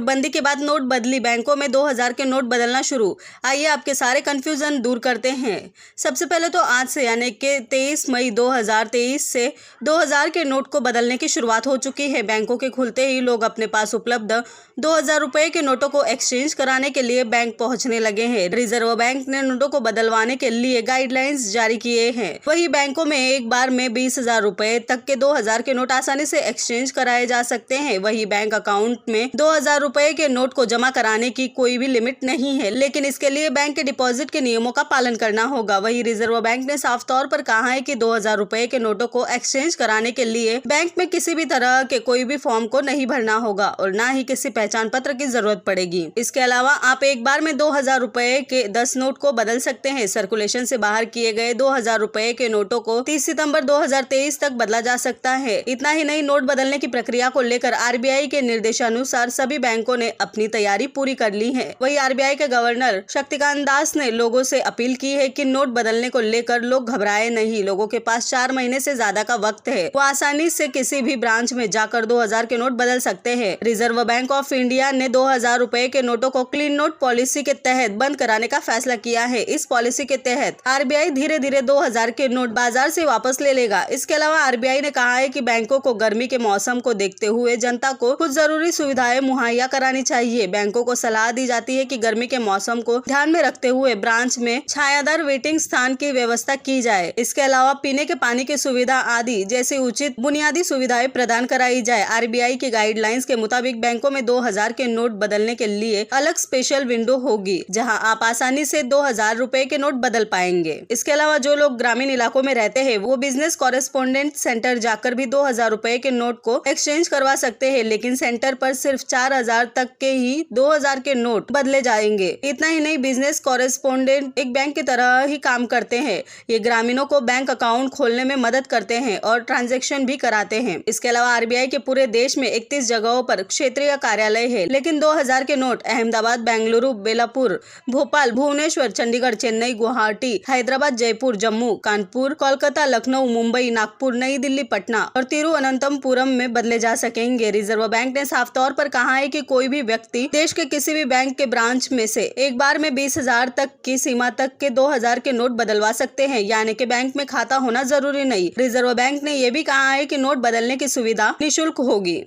नोटबंदी के बाद नोट बदली, बैंकों में 2000 के नोट बदलना शुरू। आइए आपके सारे कंफ्यूजन दूर करते हैं। सबसे पहले तो आज से यानी कि 23 मई 2023 से 2000 के नोट को बदलने की शुरुआत हो चुकी है। बैंकों के खुलते ही लोग अपने पास उपलब्ध 2000 रुपए के नोटों को एक्सचेंज कराने के लिए बैंक पहुंचने लगे हैं। रिजर्व बैंक ने नोटों को बदलवाने के लिए गाइडलाइंस जारी किए हैं। वही बैंकों में एक बार में 20,000 रुपए तक के 2000 के नोट आसानी से एक्सचेंज कराए जा सकते हैं। वही बैंक अकाउंट में 2000 रुपए के नोट को जमा कराने की कोई भी लिमिट नहीं है, लेकिन इसके लिए बैंक के डिपॉजिट के नियमों का पालन करना होगा। वही रिजर्व बैंक ने साफ तौर पर कहा है कि 2000 रुपए के नोटों को एक्सचेंज कराने के लिए बैंक में किसी भी तरह के कोई भी फॉर्म को नहीं भरना होगा और न ही किसी पहचान पत्र की जरूरत पड़ेगी। इसके अलावा आप एक बार में 2000 रुपए के 10 नोट को बदल सकते हैं। सर्कुलेशन से बाहर किए गए 2000 रुपए के नोटों को 30 सितंबर 2023 तक बदला जा सकता है। इतना ही नहीं, नोट बदलने की प्रक्रिया को लेकर आरबीआई के निर्देशानुसार सभी बैंकों ने अपनी तैयारी पूरी कर ली है। वही आरबीआई के गवर्नर शक्तिकांत दास ने लोगों से अपील की है कि नोट बदलने को लेकर लोग घबराए नहीं। लोगों के पास 4 महीने से ज्यादा का वक्त है, वो आसानी से किसी भी ब्रांच में जाकर 2000 के नोट बदल सकते हैं। रिजर्व बैंक ऑफ इंडिया ने 2000 रुपए के नोटों को क्लीन नोट पॉलिसी के तहत बंद कराने का फैसला किया है। इस पॉलिसी के तहत आरबीआई धीरे धीरे 2000 के नोट बाजार से वापस ले लेगा। इसके अलावा आरबीआई ने कहा है कि बैंकों को गर्मी के मौसम को देखते हुए जनता को कुछ जरूरी सुविधाएं मुहैया करानी चाहिए। बैंकों को सलाह दी जाती है कि गर्मी के मौसम को ध्यान में रखते हुए ब्रांच में छायादार वेटिंग स्थान की व्यवस्था की जाए। इसके अलावा पीने के पानी की सुविधा आदि जैसी उचित बुनियादी सुविधाएं प्रदान कराई जाए। आरबीआई की गाइडलाइंस के मुताबिक बैंकों में 2000 के नोट बदलने के लिए अलग स्पेशल विंडो होगी, जहां आप आसानी से 2000 रुपए के नोट बदल पाएंगे। इसके अलावा जो लोग ग्रामीण इलाकों में रहते हैं वो बिजनेस कॉरेस्पोंडेंट सेंटर जाकर भी 2000 रुपए के नोट को एक्सचेंज करवा सकते हैं, लेकिन सेंटर पर सिर्फ 4000 तक के ही 2000 के नोट बदले जाएंगे। इतना ही नहीं, बिजनेस कॉरेस्पोंडेंट एक बैंक की तरह ही काम करते हैं। ये ग्रामीणों को बैंक अकाउंट खोलने में मदद करते हैं और ट्रांजैक्शन भी कराते हैं। इसके अलावा आरबीआई के पूरे देश में 31 जगहों पर क्षेत्रीय कार्यालय है, लेकिन 2000 के नोट अहमदाबाद, बेंगलुरु, बेलापुर, भोपाल, भुवनेश्वर, चंडीगढ़, चेन्नई, गुवाहाटी, हैदराबाद, जयपुर, जम्मू, कानपुर, कोलकाता, लखनऊ, मुंबई, नागपुर, नई दिल्ली, पटना और तिरुवनंतपुरम में बदले जा सकेंगे। रिजर्व बैंक ने साफ तौर पर कहा है कि कोई भी व्यक्ति देश के किसी भी बैंक के ब्रांच में से एक बार में 20,000 तक की सीमा तक के 2000 के नोट बदलवा सकते हैं, यानी कि बैंक में खाता होना जरूरी नहीं। रिजर्व बैंक ने यह भी कहा है कि नोट बदलने की सुविधा निःशुल्क होगी।